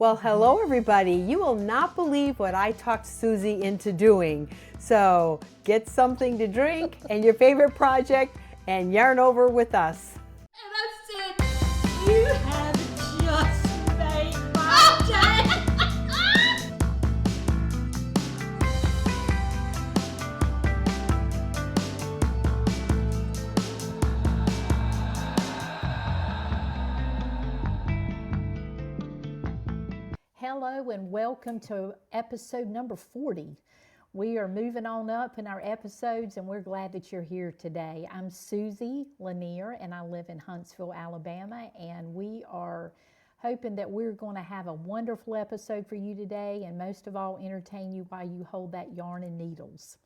Well, hello everybody. You will not believe what I talked Susie into doing. So get something to drink and your favorite project and yarn over with us. And I said, you have just made my day. Hello and welcome to episode number 40. We are moving on up in our episodes and we're glad that you're here today. I'm Susie Lanier and I live in Huntsville, Alabama, and we are hoping that we're going to have a wonderful episode for you today and most of all entertain you while you hold that yarn and needles.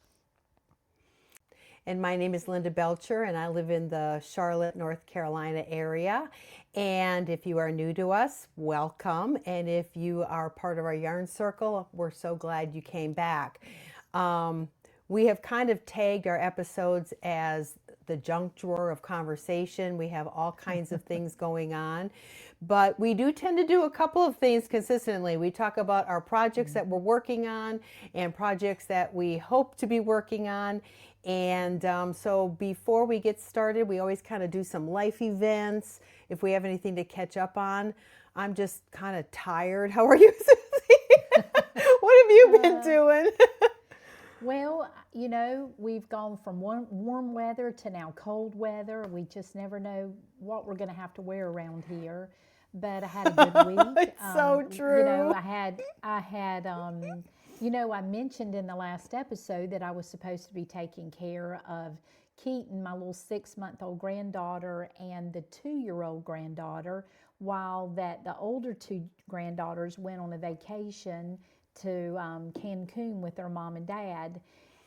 And my name is Linda Belcher and I live in the Charlotte, North Carolina area. And if you are new to us, welcome. And if you are part of our yarn circle, we're so glad you came back. We have kind of tagged our episodes as the junk drawer of conversation. We have all kinds of things going on, but we do tend to do a couple of things consistently. We talk about our projects that we're working on and projects that we hope to be working on. And so before we get started, we always kind of do some life events if we have anything to catch up on. I'm just kind of tired. How are you, Susie? What have you been doing? Well, you know, we've gone from warm weather to now cold weather. We just never know what we're going to have to wear around here. But I had a good week. It's so true. You know, I mentioned in the last episode that I was supposed to be taking care of Keaton, my little 6-month-old granddaughter, and the 2-year-old granddaughter, while that the older 2 granddaughters went on a vacation to Cancun with their mom and dad.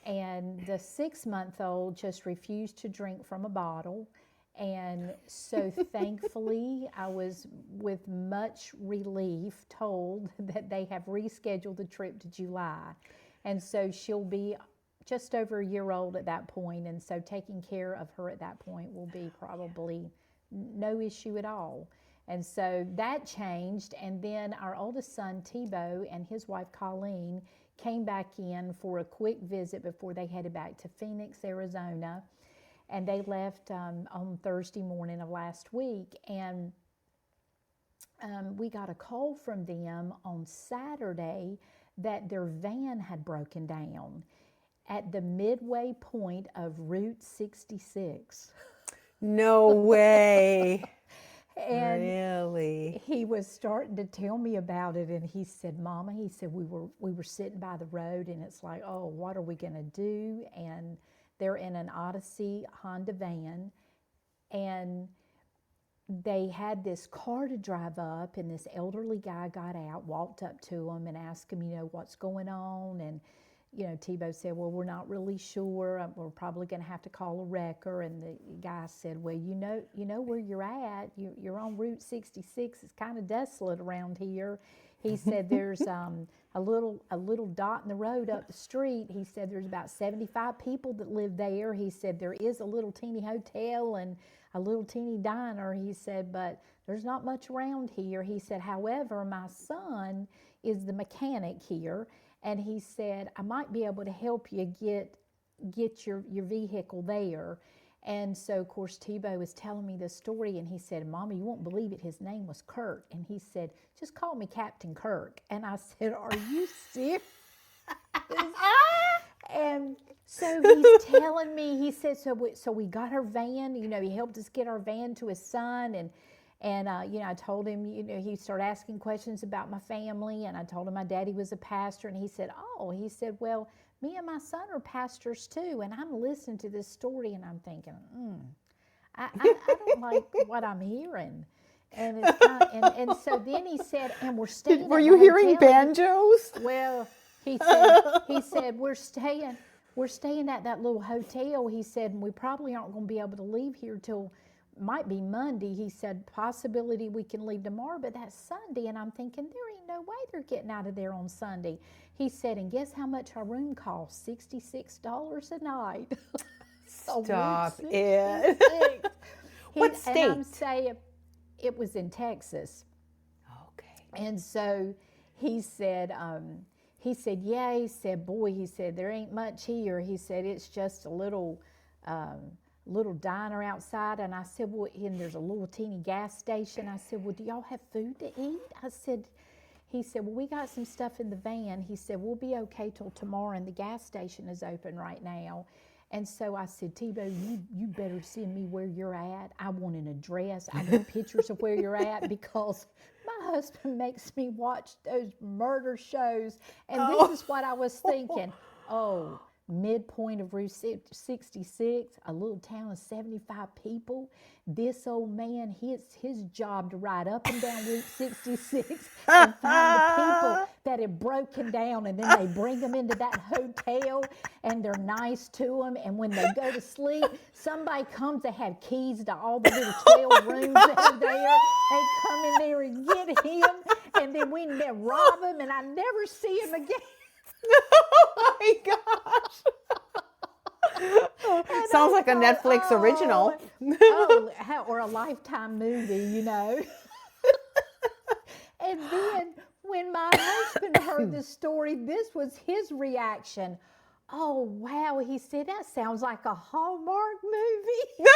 And the 6-month-old just refused to drink from a bottle. And so thankfully, I was with much relief told that they have rescheduled the trip to July. And so she'll be just over a year old at that point. And so taking care of her at that point will be probably no issue at all. And so that changed. And then our oldest son, Tebow, and his wife, Colleen, came back in for a quick visit before they headed back to Phoenix, Arizona. And they left on Thursday morning of last week. And we got a call from them on Saturday that their van had broken down at the midway point of Route 66. No way. And really? He was starting to tell me about it, and he said, Mama, he said, we were sitting by the road, and it's like, oh, what are we going to do? And they're in an Odyssey Honda van, and they had this car to drive up, and this elderly guy got out, walked up to them, and asked him, you know, what's going on? And you know, Tebow said, well, we're not really sure. We're probably going to have to call a wrecker. And the guy said, well, you know where you're at. You're on Route 66. It's kind of desolate around here. He said there's a little dot in the road up the street. He said there's about 75 people that live there. He said there is a little teeny hotel and a little teeny diner. He said, but there's not much around here. He said, however, my son is the mechanic here. And he said, I might be able to help you get your vehicle there. And so, of course, Tebow was telling me this story, and he said, Mama, you won't believe it, his name was Kirk. And he said, just call me Captain Kirk. And I said, are you serious? And so he's telling me, he said, so we got our van, you know, he helped us get our van to his son, and you know, I told him, you know, he started asking questions about my family, and I told him my daddy was a pastor, and he said, well, me and my son are pastors too, and I'm listening to this story, and I'm thinking, I don't like what I'm hearing. And it's kind of, and so then he said, and we're staying. Were you hearing banjos? Well, he said we're staying at that little hotel. He said, and we probably aren't going to be able to leave here till might be Monday. He said, possibility we can leave tomorrow, but that's Sunday. And I'm thinking, there ain't no way they're getting out of there on Sunday. He said, and guess how much our room costs? $66 a night. Stop it. What state? And I'm saying, it was in Texas. Okay. And so he said, yeah, he said, boy, he said, there ain't much here. He said, it's just a little diner outside. And I said, well, and there's a little teeny gas station. I said, well, do y'all have food to eat? He said, well, we got some stuff in the van. He said, we'll be okay till tomorrow, and the gas station is open right now. And so I said, Tebow, you better send me where you're at. I want an address. I need pictures of where you're at, because my husband makes me watch those murder shows. And this is what I was thinking. Oh, midpoint of Route 66, a little town of 75 people. This old man, his job to ride up and down Route 66 and find the people that have broken down, and then they bring them into that hotel, and they're nice to them. And when they go to sleep, somebody comes to have keys to all the little 12 rooms that are there. They come in there and get him, and then we rob him, and I never see him again. Oh my gosh. Sounds like a Netflix original. Or a Lifetime movie, you know. And then when my husband heard the story, this was his reaction. Oh, wow. He said, that sounds like a Hallmark movie.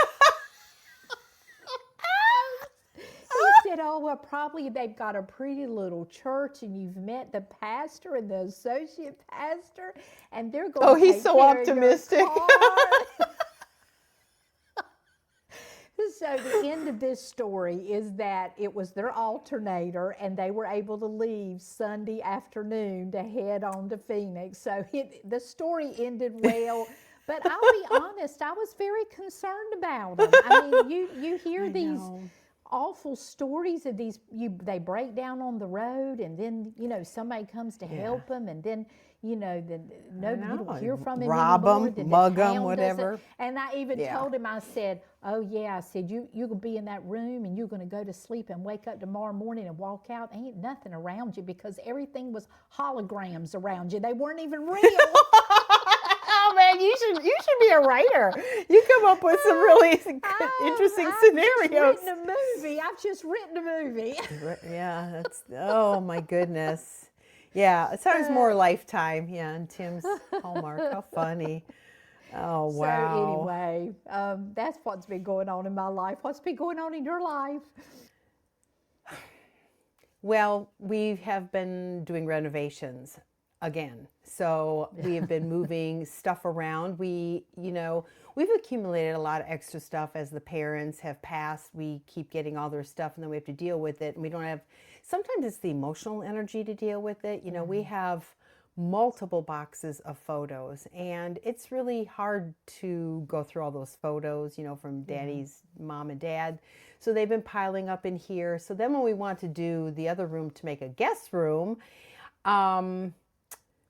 He said, oh, well, probably they've got a pretty little church, and you've met the pastor and the associate pastor, and they're going to he's so optimistic. So the end of this story is that it was their alternator, and they were able to leave Sunday afternoon to head on to Phoenix. So the story ended well. But I'll be honest, I was very concerned about them. I mean, you hear these awful stories of these, they break down on the road, and then, somebody comes to help them, and then, you don't hear from him rob anymore. them, mug them, whatever. And I even told him, I said, oh yeah, I said, you're going to be in that room, and you're going to go to sleep and wake up tomorrow morning and walk out. Ain't nothing around you, because everything was holograms around you. They weren't even real. Oh man, you should be a writer. You come up with some really interesting scenarios. I've just written a movie. Yeah, oh my goodness. Yeah, it sounds more Lifetime. Yeah, and Tim's Hallmark. How funny. Oh, wow. So anyway, that's what's been going on in my life. What's been going on in your life? Well, we have been doing renovations again. So we have been moving stuff around. We've accumulated a lot of extra stuff as the parents have passed. We keep getting all their stuff, and then we have to deal with it. And we don't have, sometimes it's the emotional energy to deal with it. We have multiple boxes of photos, and it's really hard to go through all those photos, from Daddy's mom and dad. So they've been piling up in here. So then when we want to do the other room to make a guest room,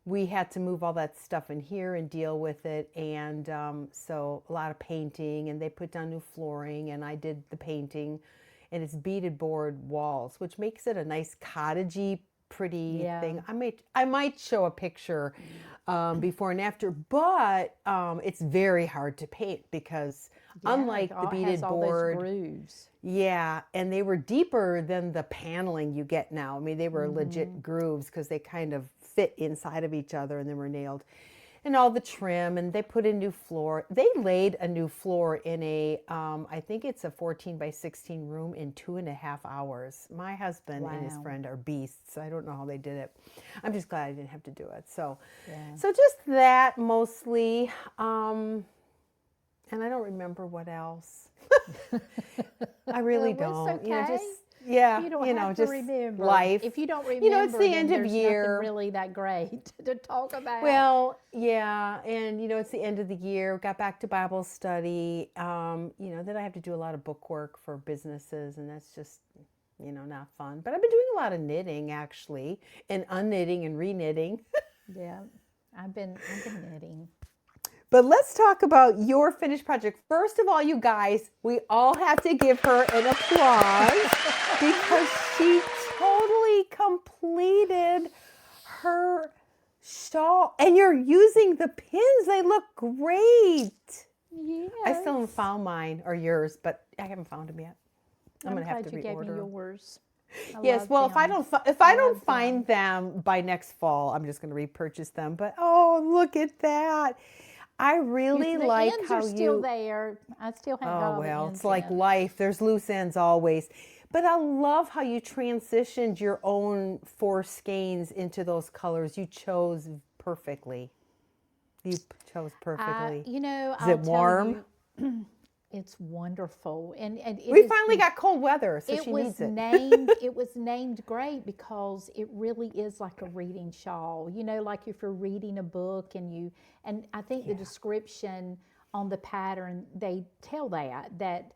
we had to move all that stuff in here and deal with it. And so a lot of painting, and they put down new flooring, and I did the painting, and it's beaded board walls, which makes it a nice cottagey, pretty thing. I might show a picture before and after, but it's very hard to paint, because unlike the beaded board, grooves. Yeah, and they were deeper than the paneling you get now. I mean, they were legit grooves, because they kind of fit inside of each other, and then were nailed. And all the trim, and they put a new floor. They laid a new floor in a, I think it's a 14 by 16 room in 2.5 hours. My husband and his friend are beasts. I don't know how they did it. I'm just glad I didn't have to do it. So just that mostly. And I don't remember what else. I really don't. Okay. You don't have to remember. Life. If you don't remember, it's the end of year. Nothing really that great to talk about. Well, yeah, and it's the end of the year. Got back to Bible study. Then I have to do a lot of book work for businesses, and that's just not fun. But I've been doing a lot of knitting, actually, and unknitting and reknitting. Yeah, I've been knitting. But let's talk about your finished project. First of all, you guys, we all have to give her an applause because she totally completed her shawl. And you're using the pins. They look great. Yes. I still haven't found mine or yours, but I haven't found them yet. I'm going to have to reorder. I'm glad you gave me yours. Yes, love well, if I them. don't love find them by next fall, I'm just going to repurchase them. But oh, look at that. I really The like ends are how still you there. I still haven't got Oh, all the well, it's ends like in. life. There's loose ends always. But I love how you transitioned your own four skeins into those colors. You chose perfectly. You chose perfectly. Is I'll it tell warm? you, it's wonderful, and it We is finally got cold weather, so she needs it. it was named great because it really is like a reading shawl. Like if you're reading a book and I think the description on the pattern, they tell that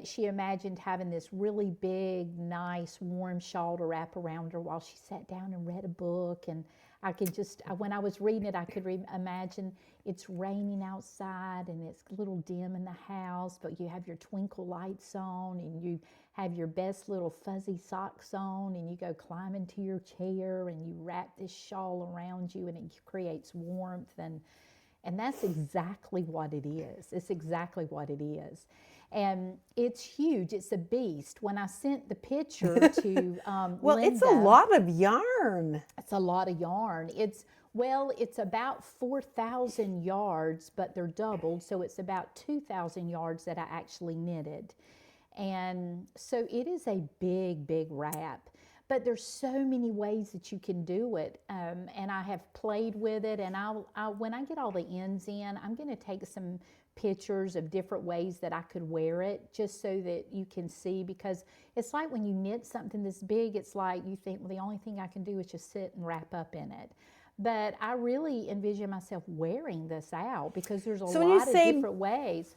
she imagined having this really big, nice, warm shawl to wrap around her while she sat down and read a book. And I could when I was reading it, I could imagine it's raining outside and it's a little dim in the house, but you have your twinkle lights on and you have your best little fuzzy socks on and you go climb into your chair and you wrap this shawl around you and it creates warmth and that's exactly what it is. It's exactly what it is. And it's huge. It's a beast. When I sent the picture to Well, Linda, it's a lot of yarn. it's a lot of yarn. It's about 4,000 yards, but they're doubled, so it's about 2,000 yards that I actually knitted. And so it is a big, big wrap. But there's so many ways that you can do it, and I have played with it. And when I get all the ends in, I'm going to take some pictures of different ways that I could wear it, just so that you can see. Because it's like when you knit something this big, it's like you think, well, the only thing I can do is just sit and wrap up in it. But I really envision myself wearing this out because there's a lot of different ways.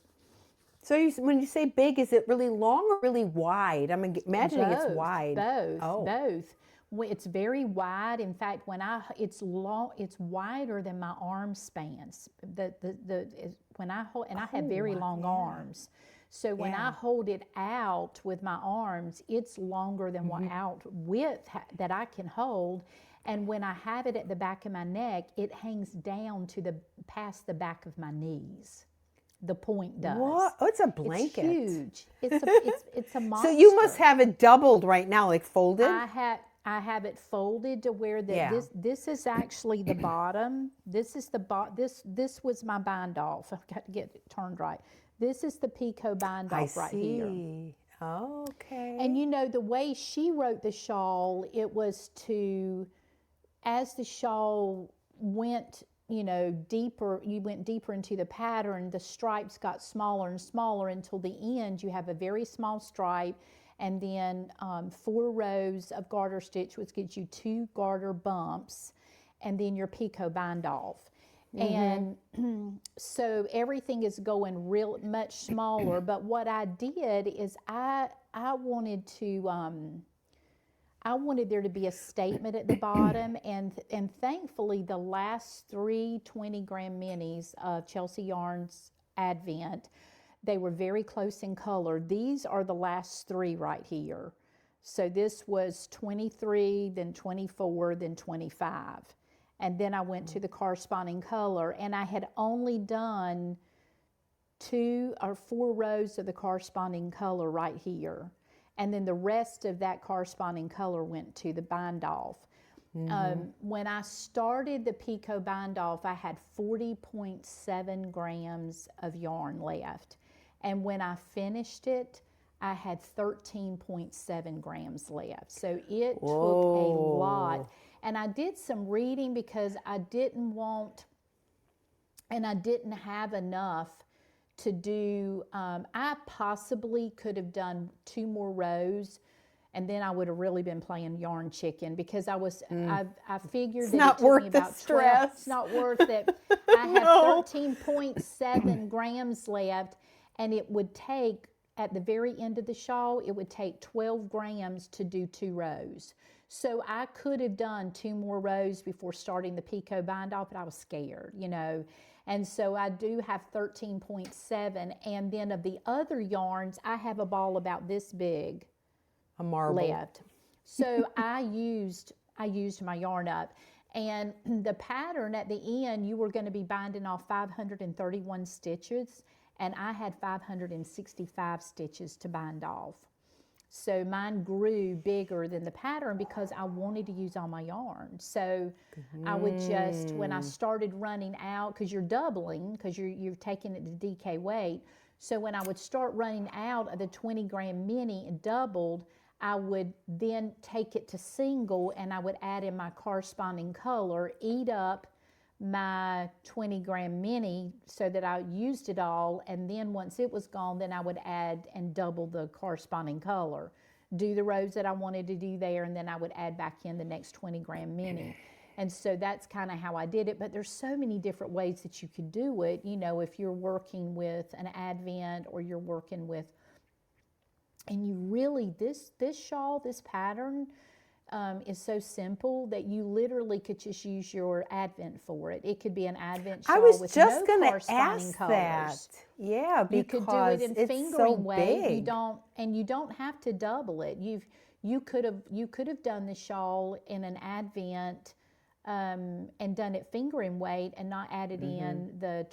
So when you say big, is it really long or really wide? I'm imagining it's wide. Both. It's very wide. In fact, it's long. It's wider than my arm spans. When I hold, and I have very long arms, so when I hold it out with my arms, it's longer than what out width that I can hold. And when I have it at the back of my neck, it hangs down to past the back of my knees. The point does. What? Oh, it's a blanket. It's huge. It's a monster. So you must have it doubled right now, like folded? I have it folded to where this is actually the bottom. This is this was my bind off. I've got to get it turned right. This is the picot bind off right here. Oh, okay. And the way she wrote the shawl, it was as the shawl went deeper, you went deeper into the pattern, the stripes got smaller and smaller until the end you have a very small stripe and then 4 rows of garter stitch, which gives you 2 garter bumps, and then your picot bind off. And so everything is going real much smaller, but what I did is I wanted there to be a statement at the bottom, and thankfully the last 3 20-gram minis of Chelsea Yarns Advent, they were very close in color. These are the last 3 right here. So this was 23, then 24, then 25. And then I went to the corresponding color, and I had only done 2 or 4 rows of the corresponding color right here. And then the rest of that corresponding color went to the bind off. When I started the picot bind off, I had 40.7 grams of yarn left. And when I finished it, I had 13.7 grams left. So it took a lot. And I did some reading because I didn't have enough to do. I possibly could have done 2 more rows, and then I would have really been playing yarn chicken because I figured it's that not it took worth me the about stress. 12. It's not worth it. I have 13.7 grams left, and it would take, at the very end of the shawl, it would take 12 grams to do 2 rows. So I could have done 2 more rows before starting the picot bind off, but I was scared, And so I do have 13.7, and then of the other yarns, I have a ball about this big, a marble left. So I used my yarn up, and the pattern at the end, you were going to be binding off 531 stitches, and I had 565 stitches to bind off. So mine grew bigger than the pattern because I wanted to use all my yarn. So I would just, when I started running out, because you're doubling, because you're taking it to DK weight. So when I would start running out of the 20 gram mini and doubled, I would then take it to single and I would add in my corresponding color, eat up my 20 gram mini so that I used it all, and then once it was gone, then I would add and double the corresponding color, do the rows that I wanted to do there, and then I would add back in the next 20 gram mini. And so that's kind of how I did it. But there's so many different ways that you could do it. You know, if you're working with an advent or you're working with, and you really, this shawl, this pattern is so simple that you literally could just use your advent for it. It could be an advent shawl I was with just no going to corresponding ask colors. that. Yeah, You could do because it in it's fingering so weight. big. You don't have to double it. You could have done the shawl in an advent and done it fingering weight and not added in the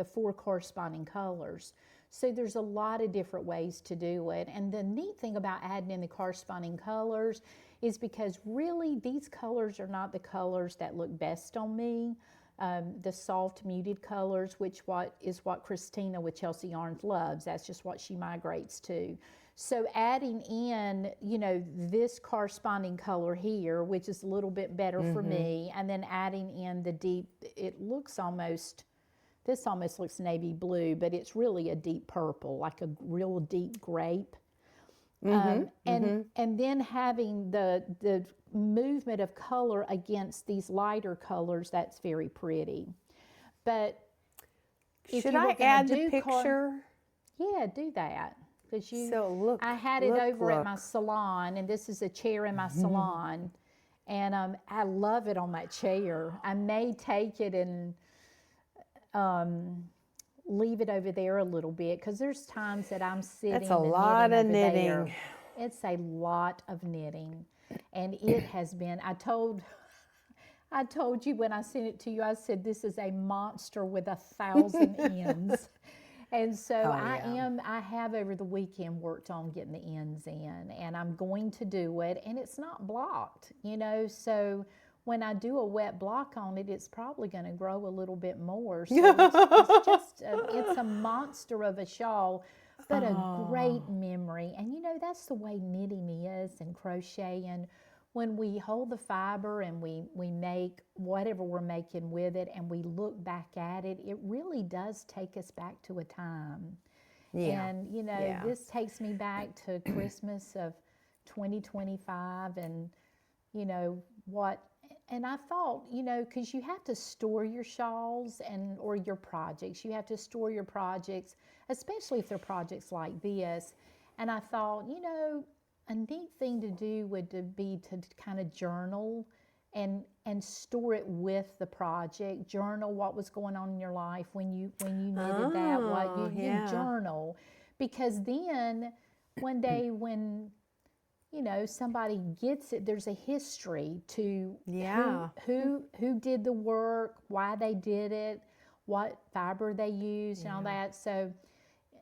4 corresponding colors. So there's a lot of different ways to do it. And the neat thing about adding in the corresponding colors is because really these colors are not the colors that look best on me. The soft muted colors, which is what Christina with Chelsea Yarns loves. That's just what she migrates to. So adding in, you know, this corresponding color here, which is a little bit better for me, and then adding in the deep, it looks almost, this almost looks navy blue, but it's really a deep purple, like a real deep grape. And then having the movement of color against these lighter colors, that's very pretty. But if Should you were I gonna add the do picture? yeah, do that. Because So look, I had it over at my look. salon, and this is a chair in my salon, and I love it on that chair. I may take it and leave it over there a little bit because there's times that I'm sitting That's a and lot knitting of over there. knitting. It's a lot of knitting, and it has been. I told you when I sent it to you, I said this is a monster with 1,000 ends. And so I have over the weekend worked on getting the ends in, and I'm going to do it, and it's not blocked, you know, so when I do a wet block on it, it's probably going to grow a little bit more. So it's just, it's a monster of a shawl, but a great memory. And you know, that's the way knitting is and crocheting. When we hold the fiber and we make whatever we're making with it and we look back at it, it really does take us back to a time. Yeah. And, you know, this takes me back to Christmas of 2025 and, you know, and I thought, you know, because you have to store your shawls or your projects. You have to store your projects, especially if they're projects like this. And I thought, you know, a neat thing to do would be to kind of journal and store it with the project. Journal what was going on in your life when you knitted that. What you journal, because then one day when you know somebody gets it, there's a history to who did the work, why they did it, what fiber they used, and all that. So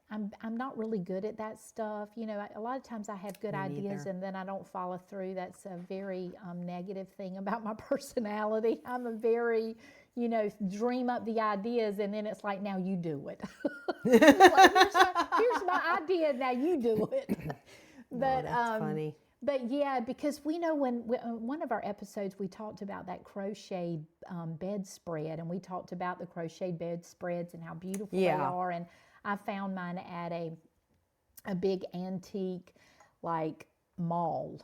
I'm not really good at that stuff. You know, a lot of times I have good ideas and then I don't follow through. That's a very negative thing about my personality. I'm a very, you know, dream up the ideas and then it's like, now you do it. Like, here's my idea, now you do it. But that's funny. But yeah, because we know when one of our episodes we talked about that crochet bedspread, and we talked about the crochet bedspreads and how beautiful they are. And I found mine at a big antique like mall,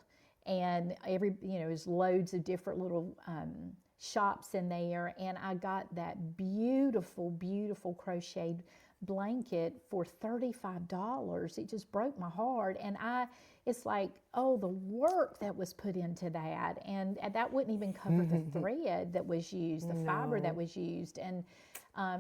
and there's loads of different little shops in there, and I got that beautiful crocheted blanket for $35. It just broke my heart, and it's like, oh, the work that was put into that, and that wouldn't even cover the thread that was used, the fiber that was used, and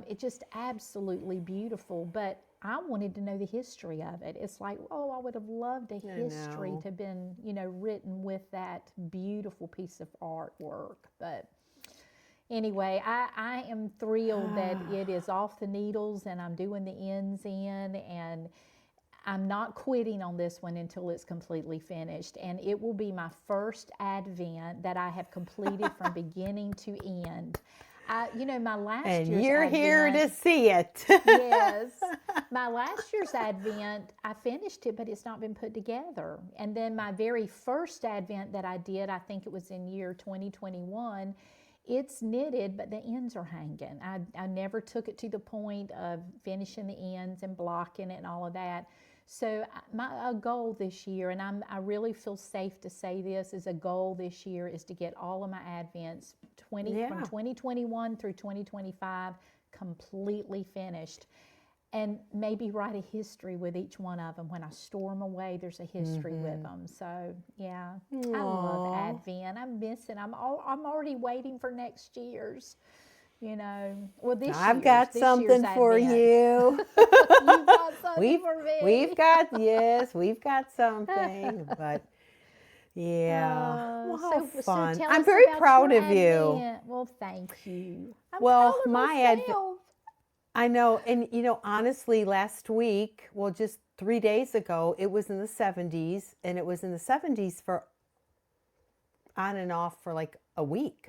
it's just absolutely beautiful. But I wanted to know the history of it. It's like, oh, I would have loved a history to have been, you know, written with that beautiful piece of artwork. But anyway, I am thrilled that it is off the needles and I'm doing the ends in, and I'm not quitting on this one until it's completely finished. And it will be my first Advent that I have completed from beginning to end. My last And year's you're Advent, here to see it. yes. My last year's Advent, I finished it, but it's not been put together. And then my very first Advent that I did, I think it was in year 2021, it's knitted, but the ends are hanging. I never took it to the point of finishing the ends and blocking it and all of that. So a goal this year, and I really feel safe to say this, is a goal this year is to get all of my Advents from 2021 through 2025 completely finished. And maybe write a history with each one of them. When I store them away, there's a history with them. So, yeah, I love Advent. I'm missing. I'm already waiting for next year's. Well, I've got something for you. You've got something for me. We've got something, but yeah. Well, how fun. tell I'm us very about proud your of you. Advent. Well, thank you. I'm Well, proud of my Advent, myself. I know, and honestly, last week, well, just 3 days ago, it was in the 70s, and it was in the 70s for on and off for like a week.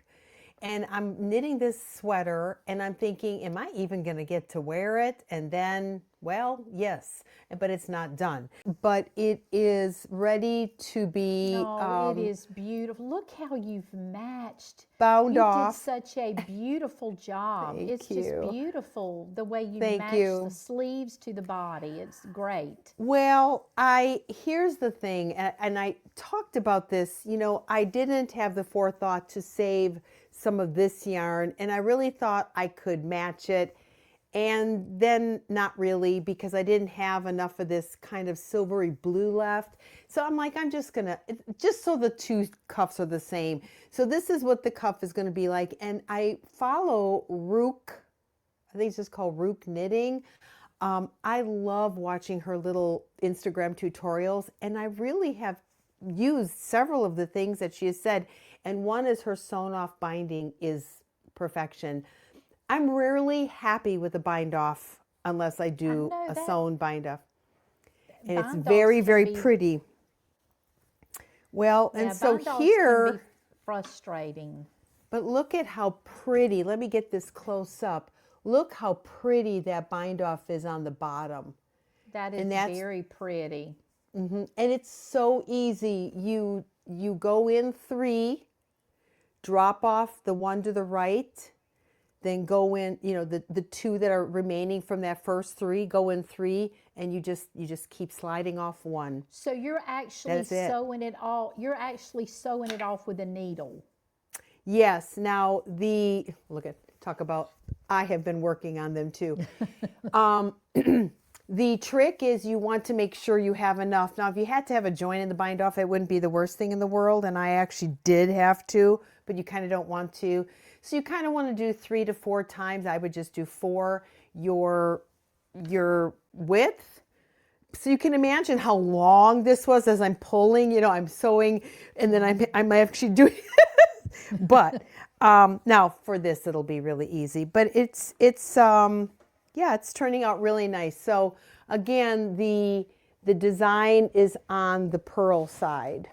And I'm knitting this sweater, and I'm thinking, am I even going to get to wear it? And then, well, yes, but it's not done. But it is ready to be it is beautiful. Look how you've matched. bound off. You did such a beautiful job. It's just beautiful the way you matched the sleeves to the body. It's great. Well, here's the thing, and I talked about this. I didn't have the forethought to save some of this yarn, and I really thought I could match it, and then not really, because I didn't have enough of this kind of silvery blue left. So I'm like, I'm just gonna, just so the two cuffs are the same. So this is what the cuff is gonna be like, and I follow Rook, I think it's just called Rook Knitting. I love watching her little Instagram tutorials, and I really have used several of the things that she has said. And one is her sewn off binding is perfection. I'm rarely happy with a bind off unless I do a sewn bind off. And it's very, very pretty. Well, and so here, can be frustrating. But look at how pretty. Let me get this close up. Look how pretty that bind off is on the bottom. That is very pretty. And it's so easy. You go in 3, drop off the one to the right, then go in, the 2 that are remaining from that first 3, go in 3, and you just keep sliding off 1. So you're actually sewing it all. You're actually sewing it off with a needle. Yes. Now talk about, I have been working on them too. The trick is you want to make sure you have enough. Now, if you had to have a joint in the bind off, it wouldn't be the worst thing in the world. And I actually did have to, but you kind of don't want to. So you kind of want to do 3 to 4 times. I would just do 4 your width. So you can imagine how long this was as I'm pulling, I'm sewing, and then I'm actually doing but now for this, it'll be really easy, but it's turning out really nice. So again, the design is on the purl side.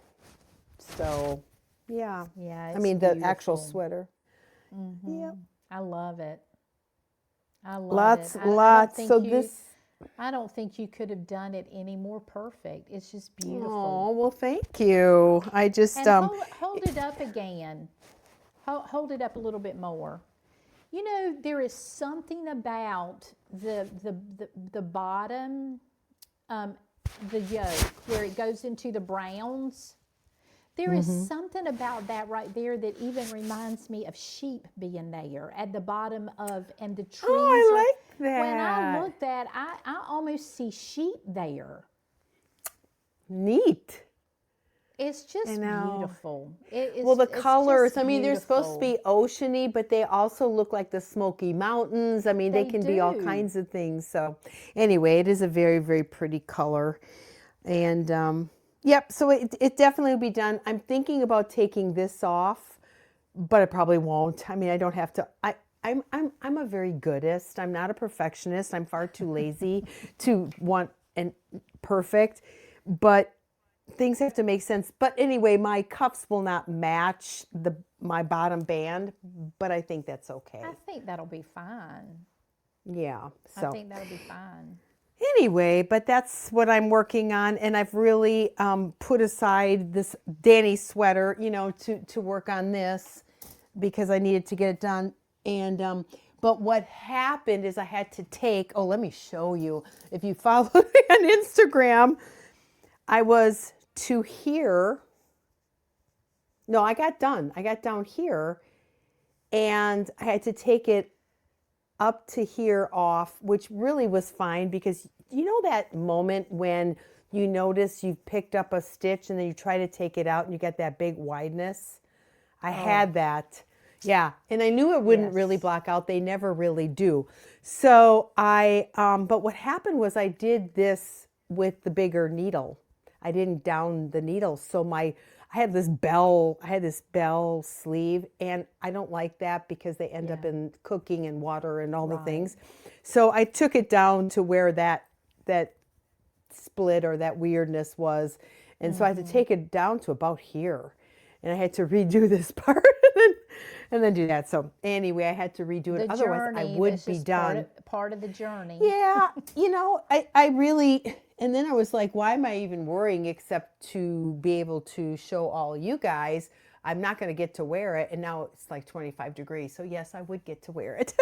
So yeah. Yeah. I mean, the actual sweater. Yeah. I love it. I love lots, it. Lots. I don't think you could have done it any more perfect. It's just beautiful. Oh, well, thank you. I just hold it up again. Hold it up a little bit more. There is something about the bottom, the yoke, where it goes into the browns. There is something about that right there that even reminds me of sheep being there at the bottom and the trees. Oh, I like that. When I looked at, I almost see sheep there. Neat. It's just beautiful. The colors, they're supposed to be oceany, but they also look like the Smoky Mountains. They can be all kinds of things. So anyway, it is a very, very pretty color. And yep, so it definitely will be done. I'm thinking about taking this off, but I probably won't. I don't have to. I'm a very goodist. I'm not a perfectionist. I'm far too lazy to want and perfect, but things have to make sense. But anyway, my cuffs will not match my bottom band, but I think that's okay. I think that'll be fine. Yeah. I So think that'll be fine. anyway, but that's what I'm working on, and I've really put aside this Danny sweater, to work on this because I needed to get it done. And but what happened is I had to take. Oh, let me show you. If you follow me on Instagram, I was to here. No, I got done. I got down here, and I had to take it up to here off, which really was fine because you know that moment when you notice you've picked up a stitch and then you try to take it out and you get that big wideness? I had that. Yeah. And I knew it wouldn't really block out. They never really do. So but what happened was I did this with the bigger needle. I didn't down the needle. So I had this bell sleeve, and I don't like that because they end up in cooking and water and all the things. So I took it down to where that split or that weirdness was. And so I had to take it down to about here. And I had to redo this part and then do that. So anyway, I had to redo it. Otherwise, I would be done. Part of the journey. Yeah, I really, and then I was like, why am I even worrying except to be able to show all you guys I'm not going to get to wear it. And now it's like 25 degrees. So yes, I would get to wear it.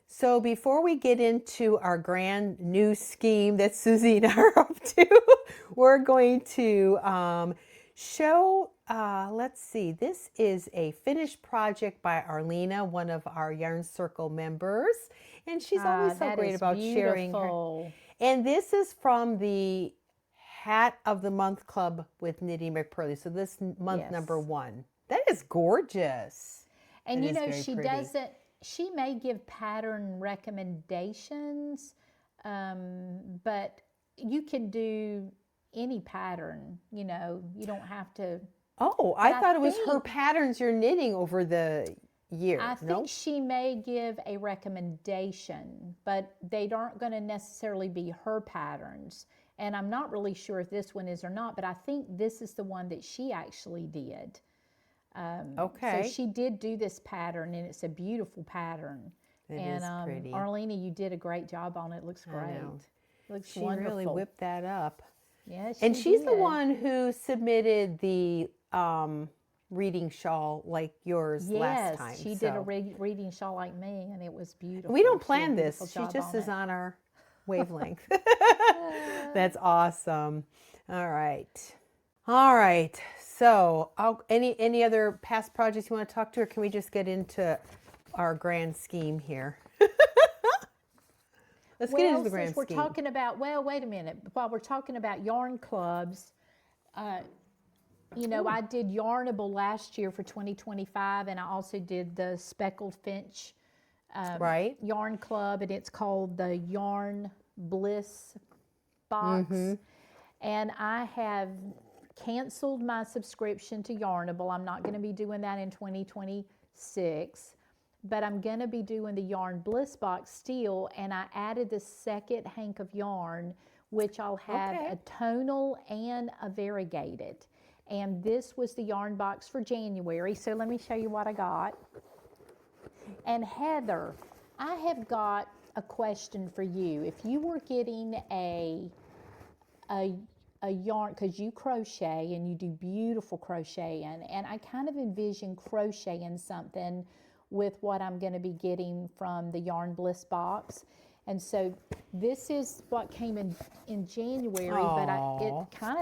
So before we get into our grand new scheme that Susie and I are up to, we're going to show, let's see, this is a finished project by Arlena, one of our Yarn Circle members. And she's always so great about sharing her. And this is from the Hat of the Month Club with Knitting McPurley. So this month number 1. That is gorgeous. And she may give pattern recommendations, but you can do any pattern, you don't have to. Oh, I thought it was her patterns you're knitting over the year. I think she may give a recommendation, but they aren't going to necessarily be her patterns. And I'm not really sure if this one is or not, but I think this is the one that she actually did. Okay. So she did do this pattern, and it's a beautiful pattern. It is pretty. Arlena, you did a great job on it. It looks great. It looks wonderful. She really whipped that up. Yes, and she's the one who submitted the reading shawl like yours last time. Yes, she did a reading shawl like me, and it was beautiful. We don't plan this. She just is on our wavelength. That's awesome. All right. So any other past projects you want to talk to, or can we just get into our grand scheme here? Let's get into the grand scheme. We're talking about, wait a minute. While we're talking about yarn clubs, I did Yarnable last year for 2025, and I also did the Speckled Finch yarn club, and it's called the Yarn Bliss box. And I have canceled my subscription to Yarnable. I'm not going to be doing that in 2026, but I'm going to be doing the Yarn Bliss box still, and I added the second hank of yarn, which I'll have a tonal and a variegated. And this was the yarn box for January. So let me show you what I got. And Heather, I have got a question for you. If you were getting a yarn, because you crochet and you do beautiful crocheting, and I kind of envision crocheting something with what I'm going to be getting from the Yarn Bliss box. And so this is what came in January, but it kind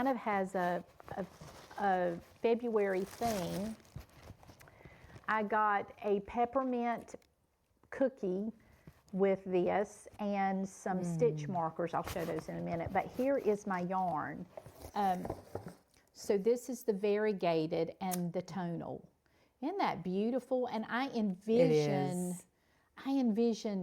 of has a February thing. I got a peppermint cookie with this and some stitch markers. I'll show those in a minute, but here is my yarn. So this is the variegated and the tonal. Isn't that beautiful? And I envision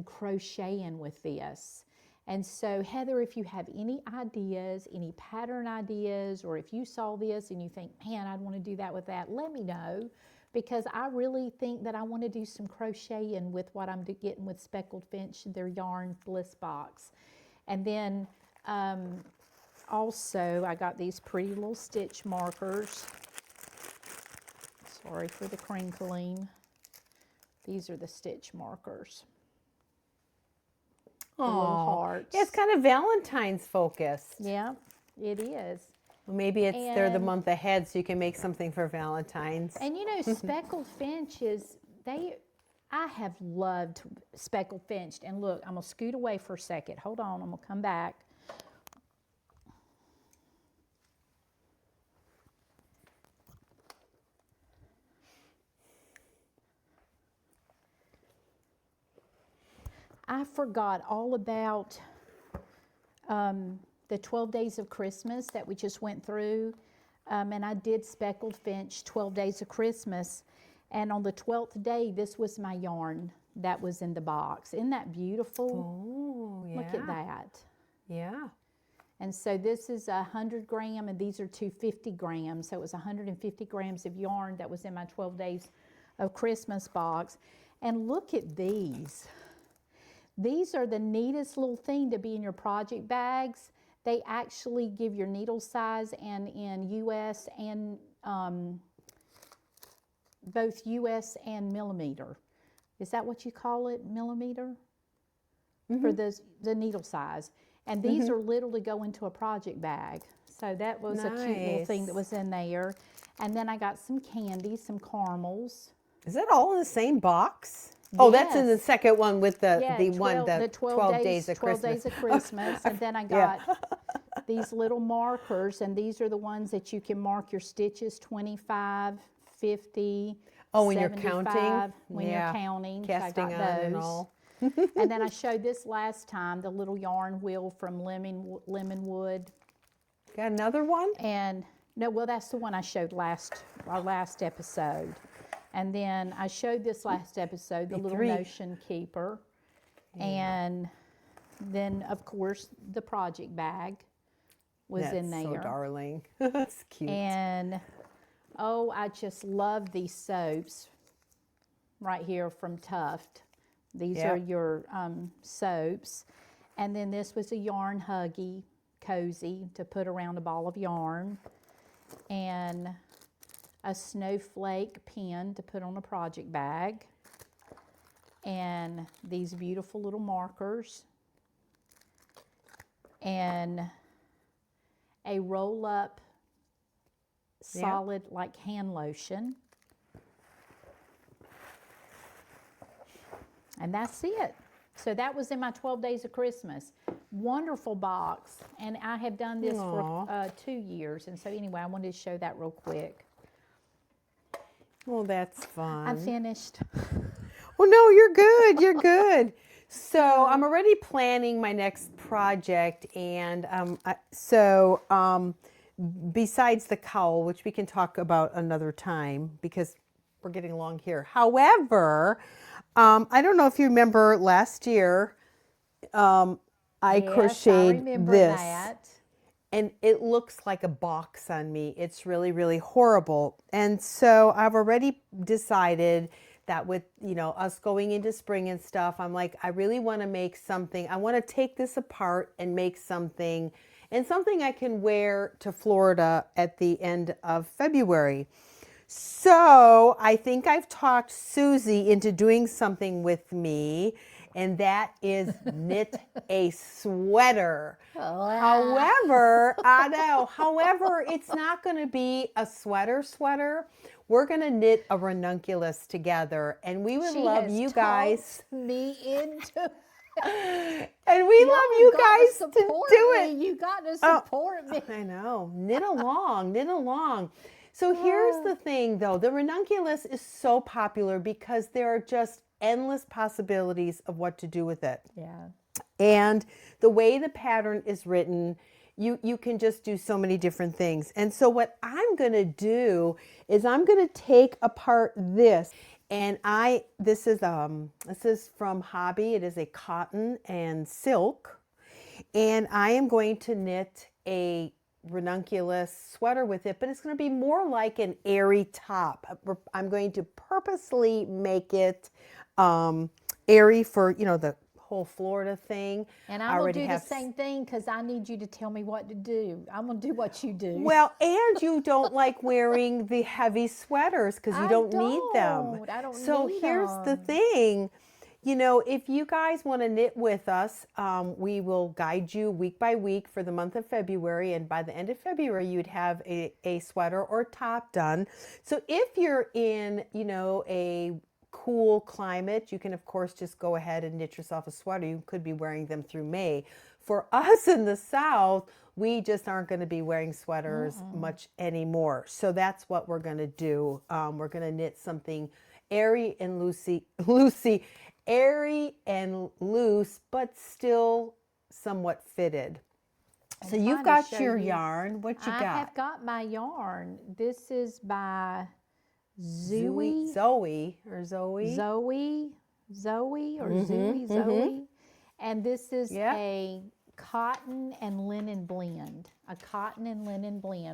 crocheting with this. And so Heather, if you have any ideas, any pattern ideas, or if you saw this and you think, man, I'd want to do that with that, let me know, because I really think that I want to do some crocheting with what I'm getting with Speckled Finch, their yarn bliss box. And then also I got these pretty little stitch markers. Sorry for the crinkling. These are the stitch markers. The little hearts. Yeah, it's kind of Valentine's focused. Yeah, it is. Well, maybe they're the And- month ahead, so you can make something for Valentine's. And you know, Speckled Finches, I have loved Speckled Finch. And look, I'm going to scoot away for a second. Hold on, I'm going to come back. I forgot all about the 12 days of Christmas that we just went through. And I did Speckled Finch 12 days of Christmas. And on the 12th day, this was my yarn that was in the box. Isn't that beautiful? Oh, yeah. Look at that. Yeah. And so this is 100 gram and these are 250 grams. So it was 150 grams of yarn that was in my 12 days of Christmas box. And look at these. These are the neatest little thing to be in your project bags. They actually give your needle size, and in US and both US and millimeter. Is that what you call it, millimeter? For the needle size. And these are little to go into a project bag. So that was a cute little thing that was in there. And then I got some candy, some caramels. Is that all in the same box? Oh, that's in the Yes. second one with the Yeah, the 12 days of 12 Christmas. days of Christmas. And then I got these little markers, and these are the ones that you can mark your stitches, 25, 50, Oh, when you're 75, counting? when Yeah. you're counting. Casting so I on got and those. all. And then I showed this last time, the little yarn wheel from lemon wood. Got another one? And no, well, that's the one I showed our last episode. And then I showed this last episode, the little three. notion keeper. And then, of course, the project bag was That's in there. so darling. That's cute. And, oh, I just love these soaps right here from Tuft. These Yep. are your soaps. And then this was a yarn huggy cozy to put around a ball of yarn. And a snowflake pin to put on a project bag. And these beautiful little markers. And a roll-up solid like hand lotion. And that's it. So that was in my 12 days of Christmas. Wonderful box. And I have done this for 2 years. And so anyway, I wanted to show that real quick. Well, that's fun. I'm finished. Well, no, you're good. You're good. So I'm already planning my next project, and besides the cowl, which we can talk about another time because we're getting along here. However, I don't know if you remember last year, I Yes, crocheted I remember this. that. And it looks like a box on me. It's really, really horrible. And so I've already decided that with, us going into spring and stuff, I'm like, I really want to make something. I want to take this apart and make something, and something I can wear to Florida at the end of February. So I think I've talked Susie into doing something with me, and that is knit a sweater. However, it's not going to be a sweater. We're going to knit a ranunculus together, and we would love you guys. Me into And we love you guys to do it. You got to support me. I know. Knit along. So here's the thing, though. The ranunculus is so popular because there are just endless possibilities of what to do with it. Yeah. And the way the pattern is written, you can just do so many different things. And so what I'm going to do is I'm going to take apart this. And this is from Hobby. It is a cotton and silk. And I am going to knit a Ranunculus sweater with it, but it's going to be more like an airy top. I'm going to purposely make it airy for, the whole Florida thing. And I I'm going already to do have the same thing because I need you to tell me what to do. I'm going to do what you do. Well, and you don't like wearing the heavy sweaters because you don't need them. I don't So need here's the them. thing. If you guys want to knit with us, we will guide you week by week for the month of February. And by the end of February, you'd have a sweater or top done. So if you're in, a cool climate, you can, of course, just go ahead and knit yourself a sweater. You could be wearing them through May. For us in the South, we just aren't going to be wearing sweaters much anymore. So that's what we're going to do. We're going to knit something airy and airy and loose, but still somewhat fitted. So you've got your yarn. What you got? I have got my yarn. This is by Zoe. Zoe. And this is a cotton and linen blend.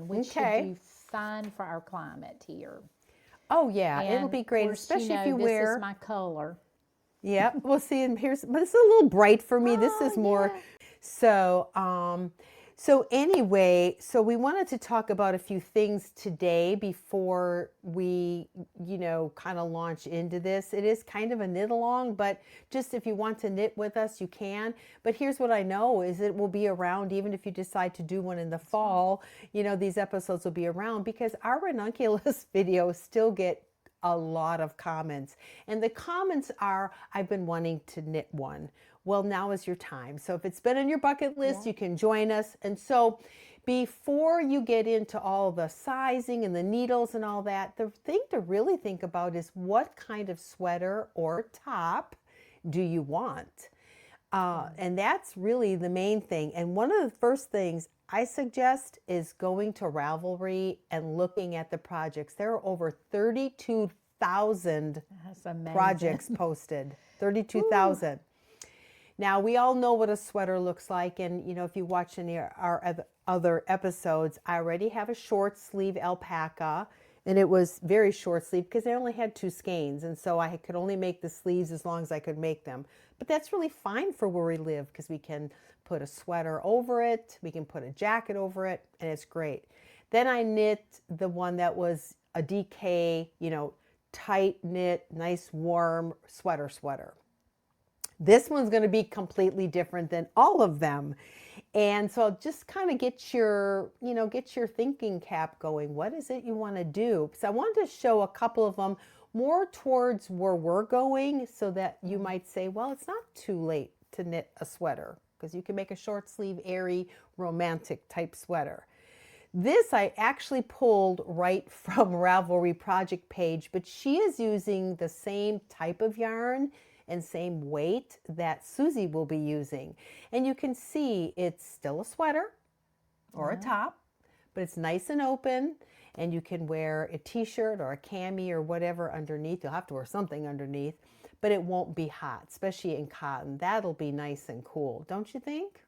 Which should do fine for our climate here. Oh yeah, And it'll be great, of course, especially if you wear. This is my color. Yeah, we'll see. And but it's a little bright for me. This is more. So, so anyway, so we wanted to talk about a few things today before we, kind of launch into this. It is kind of a knit along, but just if you want to knit with us, you can. But here's what I know is it will be around even if you decide to do one in the fall. These episodes will be around because our Renunculus videos still get a lot of comments. And the comments are, I've been wanting to knit one. Well, now is your time. So if it's been on your bucket list, you can join us. And so before you get into all the sizing and the needles and all that, the thing to really think about is what kind of sweater or top do you want? And that's really the main thing. And one of the first things I suggest is going to Ravelry and looking at the projects. There are over 32,000 projects posted. 32,000. Now, we all know what a sweater looks like. And, if you watch any of our other episodes, I already have a short sleeve alpaca. And it was very short sleeve because I only had 2 skeins. And so I could only make the sleeves as long as I could make them. But that's really fine for where we live because we can put a sweater over it. We can put a jacket over it. And it's great. Then I knit the one that was a DK, tight knit, nice warm sweater. This one's going to be completely different than all of them. And so just kind of get your thinking cap going. What is it you want to do? So I wanted to show a couple of them more towards where we're going so that you might say, well, it's not too late to knit a sweater because you can make a short sleeve, airy, romantic type sweater. This I actually pulled right from Ravelry project page, but she is using the same type of yarn and same weight that Susie will be using. And you can see it's still a sweater or a top, but it's nice and open and you can wear a t-shirt or a cami or whatever underneath. You'll have to wear something underneath, but it won't be hot, especially in cotton. That'll be nice and cool, don't you think?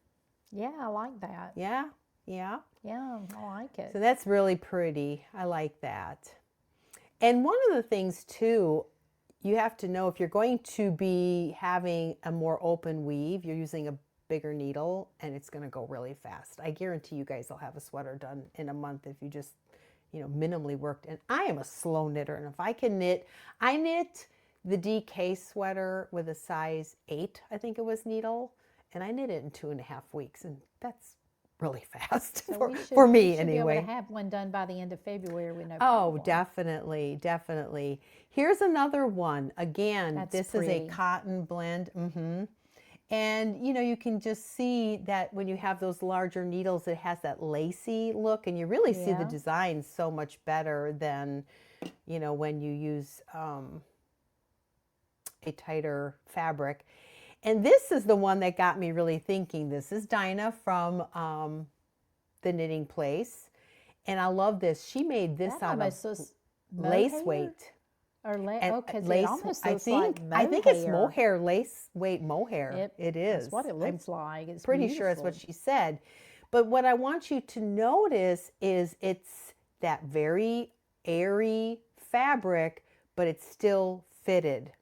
Yeah, I like that. Yeah. Yeah, I like it. So that's really pretty. I like that. And one of the things too, you have to know if you're going to be having a more open weave, you're using a bigger needle and it's going to go really fast. I guarantee you guys will have a sweater done in a month if you just, minimally worked. And I am a slow knitter. And if I can knit, I knit the DK sweater with a size 8, I think it was, needle. And I knit it in 2.5 weeks. And that's really fast for me anyway. Be able to have one done by the end of February with no problem. problem. Definitely. Here's another one. Again, this is a cotton blend. And you can just see that when you have those larger needles, it has that lacy look, and you really see the design so much better than when you use a tighter fabric. And this is the one that got me really thinking. This is Dinah from the Knitting Place. And I love this. She made this out of lace weight. Or lace, lace, it almost looks like mohair. I think it's mohair, lace weight mohair. It is. That's what it looks like. It's pretty sure that's what she said. But what I want you to notice is it's that very airy fabric, but it's still fitted.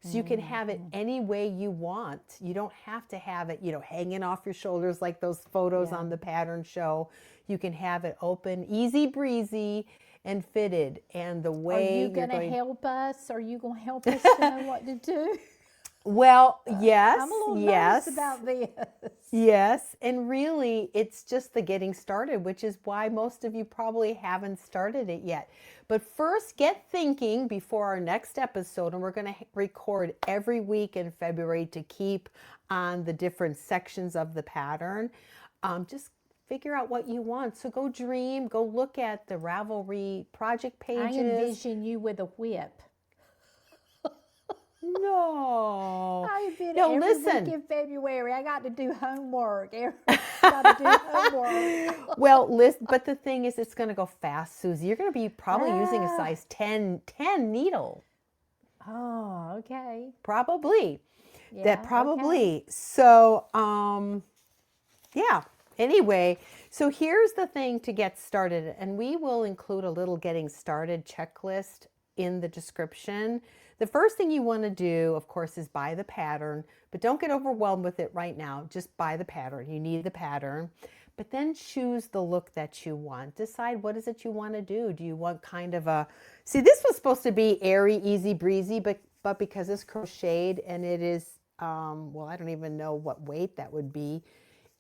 So you can have it any way you want. You don't have to have it, hanging off your shoulders like those photos on the pattern show. You can have it open, easy breezy, and fitted. And the way Are you going to help us? Are you going to help us to know what to do? Well, yes, I'm a little yes, nervous about this. yes. And really, it's just the getting started, which is why most of you probably haven't started it yet. But first, get thinking before our next episode, and we're going to record every week in February to keep on the different sections of the pattern. Just figure out what you want. So go dream, go look at the Ravelry project pages. I envision you with a whip. No. I've been No, every listen. week in February. I got to do homework. Got to do homework. Well, listen, but the thing is, it's going to go fast, Susie. You're going to be probably using a size 10 needle. Oh, okay. Probably. Yeah, That probably. So, yeah. Anyway, so here's the thing to get started, and we will include a little getting started checklist in the description. The first thing you want to do, of course, is buy the pattern, but don't get overwhelmed with it right now. Just buy the pattern. You need the pattern, but then choose the look that you want. Decide what is it you want to do. Do you want kind of a, see, this was supposed to be airy, easy breezy, but because it's crocheted and it is, well, I don't even know what weight that would be.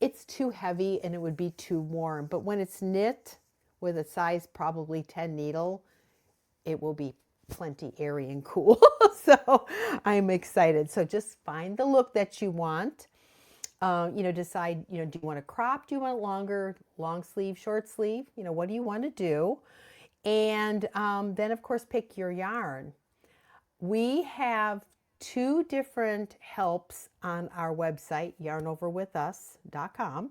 It's too heavy and it would be too warm. But when it's knit with a size probably 10 needle, it will be plenty airy and cool. So I'm excited. So just find the look that you want. Decide, do you want a crop? Do you want longer, long sleeve, short sleeve? What do you want to do? And then, of course, pick your yarn. We have 2 different helps on our website, yarnoverwithus.com.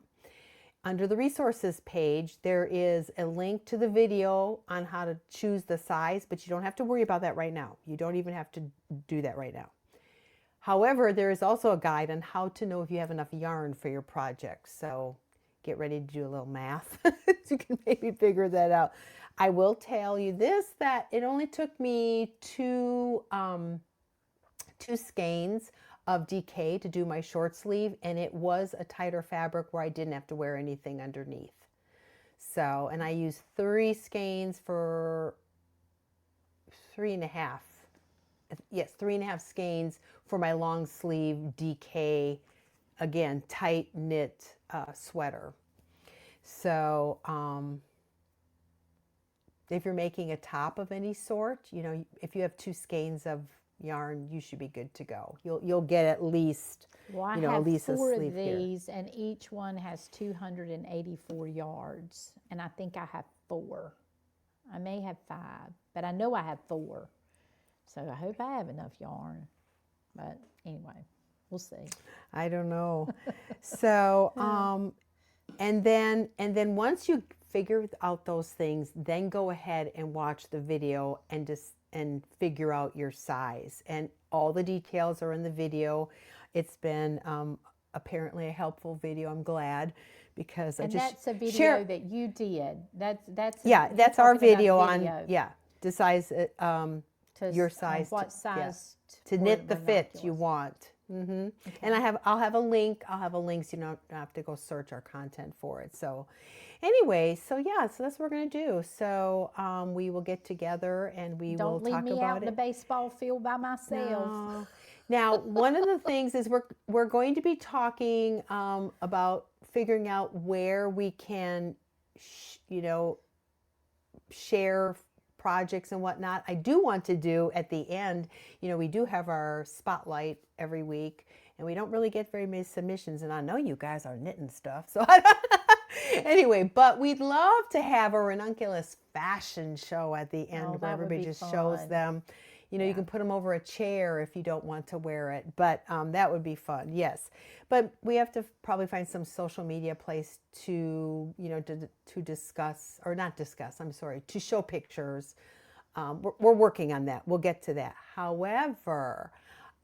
Under the resources page, there is a link to the video on how to choose the size, but you don't have to worry about that right now. You don't even have to do that right now. However, there is also a guide on how to know if you have enough yarn for your project. So get ready to do a little math so you can maybe figure that out. I will tell you this, that it only took me two skeins of DK to do my short sleeve, and it was a tighter fabric where I didn't have to wear anything underneath. So, and I used 3 skeins for 3.5. Yes, 3.5 skeins for my long sleeve DK, again, tight knit sweater. So, if you're making a top of any sort, if you have 2 skeins of yarn, you should be good to go. You'll get at least, I at have least 4 a sleeve of these, and each one has 284 yards, and I think I have 4. I may have 5, but I know I have 4. So I hope I have enough yarn. But anyway, we'll see. I don't know. So, and then once you figure out those things, then go ahead and watch the video and figure out your size. And all the details are in the video. It's been apparently a helpful video. I'm glad, because that's a video that you did. That's our video on the size, your size, what size to knit the fit you want. Okay. And I'll have a link. So you don't have to go search our content for it. So anyway, so that's what we're going to do. So we will get together and we will talk about it. Don't leave me out in the baseball field by myself. No. Now, one of the things is we're going to be talking about figuring out where we can, share projects and whatnot. I do want to do at the end, we do have our spotlight every week, and we don't really get very many submissions, and I know you guys are knitting stuff, so anyway, but we'd love to have a Ranunculus fashion show at the end where everybody just shows them. You can put them over a chair if you don't want to wear it, but that would be fun, yes. But we have to probably find some social media place to, to discuss, or not discuss, I'm sorry, to show pictures. We're working on that. We'll get to that. However,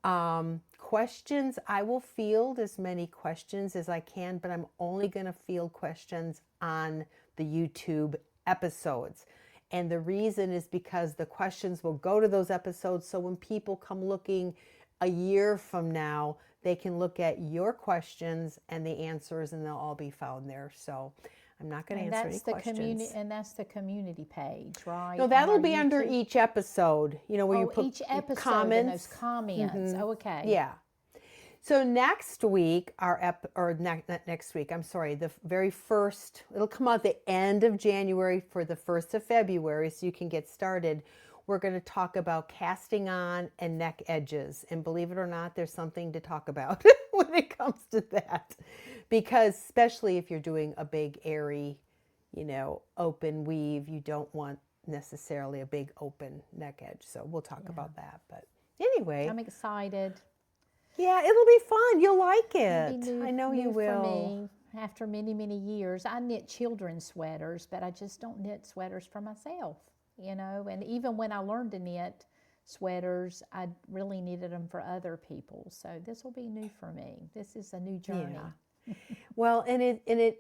Questions, I will field as many questions as I can, but I'm only going to field questions on the YouTube episodes. And the reason is because the questions will go to those episodes. So when people come looking a year from now, they can look at your questions and the answers, and they'll all be found there. So I'm not going to answer any questions. And that's the community page, right? No, on that'll our be under YouTube? each episode, where you put each episode comments. and those comments. Oh, okay. Yeah. So next week, not next week, I'm sorry, the very first, it'll come out the end of January for the 1st of February, so you can get started. We're going to talk about casting on and neck edges. And believe it or not, there's something to talk about when it comes to that. Because especially if you're doing a big, airy, open weave, you don't want necessarily a big open neck edge. So we'll talk about that. But anyway. I'm excited. Yeah, it'll be fun. You'll like It'll be it. new, I know you new will. For me, after many, many years, I knit children's sweaters, but I just don't knit sweaters for myself, And even when I learned to knit sweaters, I really knitted them for other people. So this will be new for me. This is a new journey. Yeah. Well, and it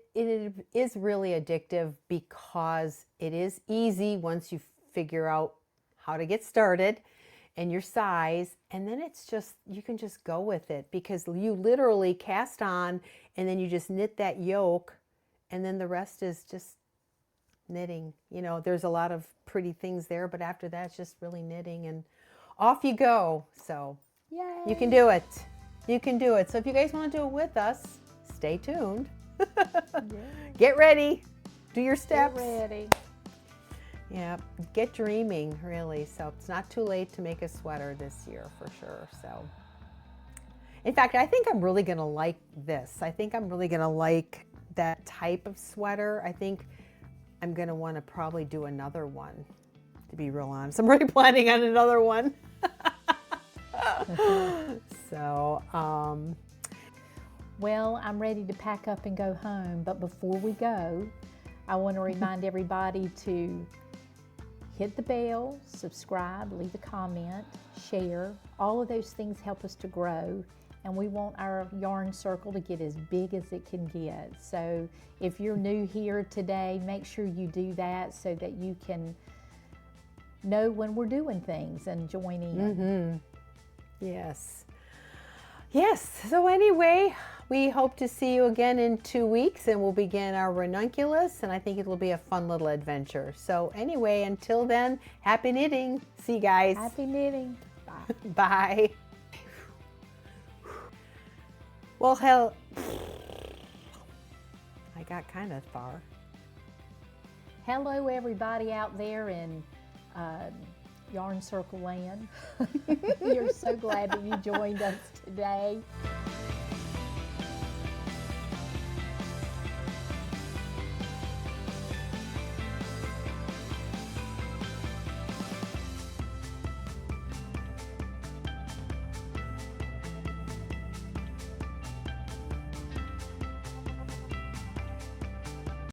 is really addictive because it is easy once you figure out how to get started and your size, and then it's just, you can just go with it because you literally cast on and then you just knit that yoke, and then the rest is just knitting. There's a lot of pretty things there, but after that it's just really knitting and off you go. So Yay. You can do it. You can do it. So if you guys want to do it with us, stay tuned. Get ready. Do your steps. Get ready. Yeah, get dreaming, really. So it's not too late to make a sweater this year for sure. So, in fact, I think I'm really going to like this. I think I'm really going to like that type of sweater. I think I'm going to want to probably do another one, to be real honest. I'm already planning on another one. So, Well, I'm ready to pack up and go home. But before we go, I want to remind everybody to hit the bell, subscribe, leave a comment, share. All of those things help us to grow, and we want our yarn circle to get as big as it can get. So if you're new here today, make sure you do that so that you can know when we're doing things and join in. Yes. Yes. So anyway, we hope to see you again in 2 weeks, and we'll begin our Renunculus, and I think it'll be a fun little adventure. So anyway, until then, happy knitting. See you guys. Happy knitting. Bye. Bye. Well, I got kind of far. Hello, everybody out there in Yarn Circle Land. We are so glad that you joined us today.